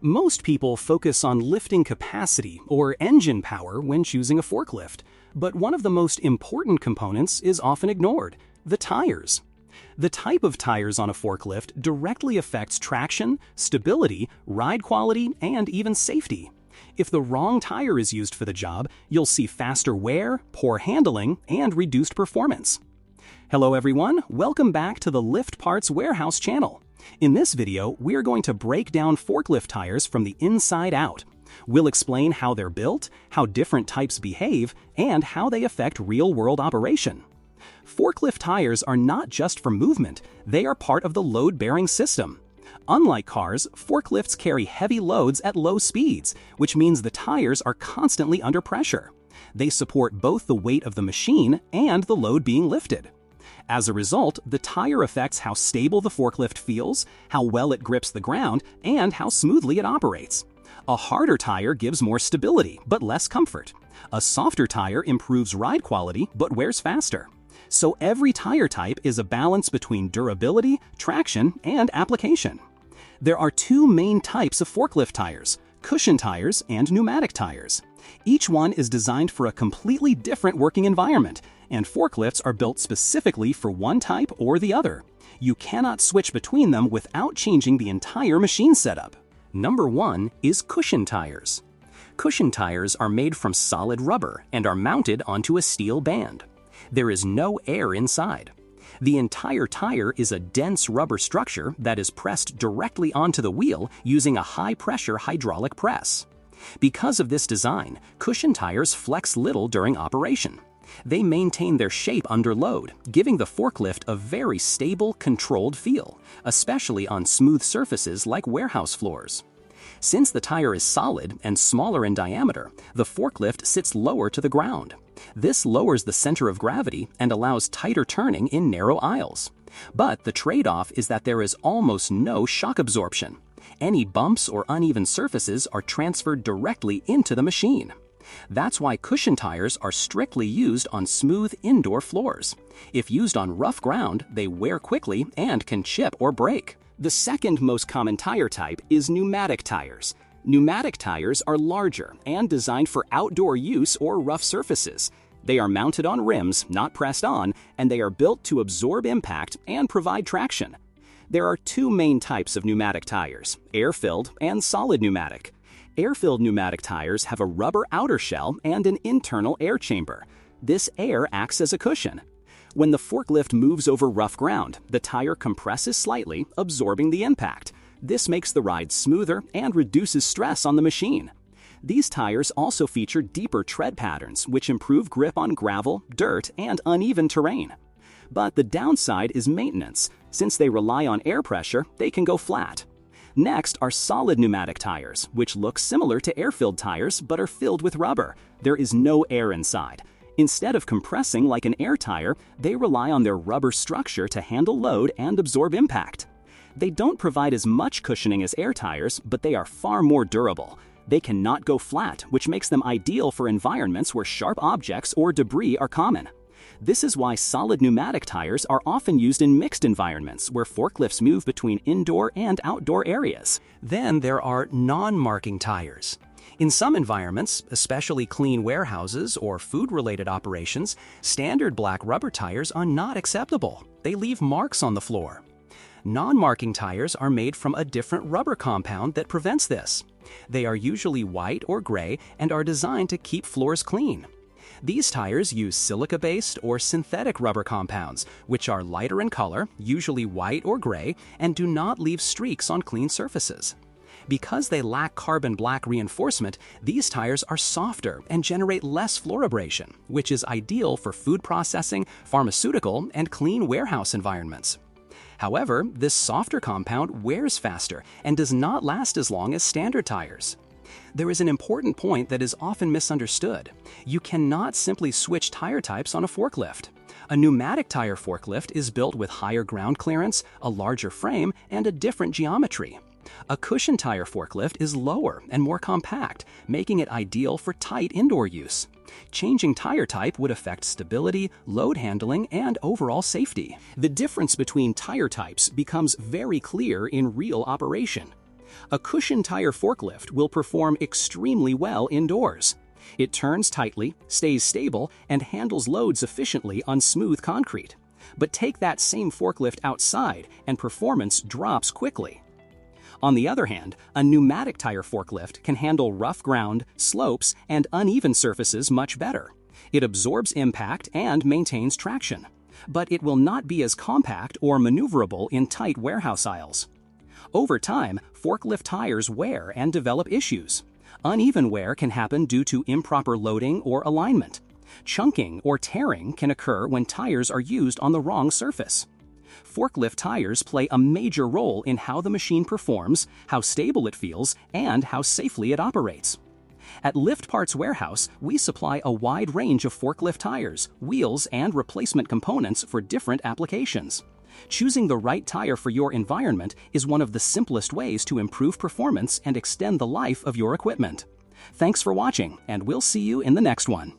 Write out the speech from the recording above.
Most people focus on lifting capacity or engine power when choosing a forklift, but one of the most important components is often ignored: the tires. The type of tires on a forklift directly affects traction, stability, ride quality, and even safety. If the wrong tire is used for the job, you'll see faster wear, poor handling, and reduced performance. Hello everyone, welcome back to the Lift Parts Warehouse channel. In this video, we're going to break down forklift tires from the inside out. We'll explain how they're built, how different types behave, and how they affect real-world operation. Forklift tires are not just for movement, they are part of the load-bearing system. Unlike cars, forklifts carry heavy loads at low speeds, which means the tires are constantly under pressure. They support both the weight of the machine and the load being lifted. As a result, the tire affects how stable the forklift feels, how well it grips the ground, and how smoothly it operates. A harder tire gives more stability, but less comfort. A softer tire improves ride quality, but wears faster. So every tire type is a balance between durability, traction, and application. There are two main types of forklift tires: cushion tires and pneumatic tires. Each one is designed for a completely different working environment, and forklifts are built specifically for one type or the other. You cannot switch between them without changing the entire machine setup. Number 1 is cushion tires. Cushion tires are made from solid rubber and are mounted onto a steel band. There is no air inside. The entire tire is a dense rubber structure that is pressed directly onto the wheel using a high-pressure hydraulic press. Because of this design, cushion tires flex little during operation. They maintain their shape under load, giving the forklift a very stable, controlled feel, especially on smooth surfaces like warehouse floors. Since the tire is solid and smaller in diameter, the forklift sits lower to the ground. This lowers the center of gravity and allows tighter turning in narrow aisles. But the trade-off is that there is almost no shock absorption. Any bumps or uneven surfaces are transferred directly into the machine. That's why cushion tires are strictly used on smooth indoor floors. If used on rough ground, they wear quickly and can chip or break. The second most common tire type is pneumatic tires. Pneumatic tires are larger and designed for outdoor use or rough surfaces. They are mounted on rims, not pressed on, and they are built to absorb impact and provide traction. There are two main types of pneumatic tires: air-filled and solid pneumatic. Air-filled pneumatic tires have a rubber outer shell and an internal air chamber. This air acts as a cushion. When the forklift moves over rough ground, the tire compresses slightly, absorbing the impact. This makes the ride smoother and reduces stress on the machine. These tires also feature deeper tread patterns, which improve grip on gravel, dirt, and uneven terrain. But the downside is maintenance. Since they rely on air pressure, they can go flat. Next are solid pneumatic tires, which look similar to air-filled tires but are filled with rubber. There is no air inside. Instead of compressing like an air tire, they rely on their rubber structure to handle load and absorb impact. They don't provide as much cushioning as air tires, but they are far more durable. They cannot go flat, which makes them ideal for environments where sharp objects or debris are common. This is why solid pneumatic tires are often used in mixed environments where forklifts move between indoor and outdoor areas. Then there are non-marking tires. In some environments, especially clean warehouses or food-related operations, standard black rubber tires are not acceptable. They leave marks on the floor. Non-marking tires are made from a different rubber compound that prevents this. They are usually white or gray and are designed to keep floors clean. These tires use silica-based or synthetic rubber compounds, which are lighter in color, usually white or gray, and do not leave streaks on clean surfaces. Because they lack carbon black reinforcement, these tires are softer and generate less floor abrasion, which is ideal for food processing, pharmaceutical, and clean warehouse environments. However, this softer compound wears faster and does not last as long as standard tires. There is an important point that is often misunderstood. You cannot simply switch tire types on a forklift. A pneumatic tire forklift is built with higher ground clearance, a larger frame, and a different geometry. A cushion tire forklift is lower and more compact, making it ideal for tight indoor use. Changing tire type would affect stability, load handling, and overall safety. The difference between tire types becomes very clear in real operation. A cushion tire forklift will perform extremely well indoors. It turns tightly, stays stable, and handles loads efficiently on smooth concrete. But take that same forklift outside and performance drops quickly. On the other hand, a pneumatic tire forklift can handle rough ground, slopes, and uneven surfaces much better. It absorbs impact and maintains traction. But it will not be as compact or maneuverable in tight warehouse aisles. Over time, forklift tires wear and develop issues. Uneven wear can happen due to improper loading or alignment. Chunking or tearing can occur when tires are used on the wrong surface. Forklift tires play a major role in how the machine performs, how stable it feels, and how safely it operates. At Lift Parts Warehouse, we supply a wide range of forklift tires, wheels, and replacement components for different applications. Choosing the right tire for your environment is one of the simplest ways to improve performance and extend the life of your equipment. Thanks for watching, and we'll see you in the next one.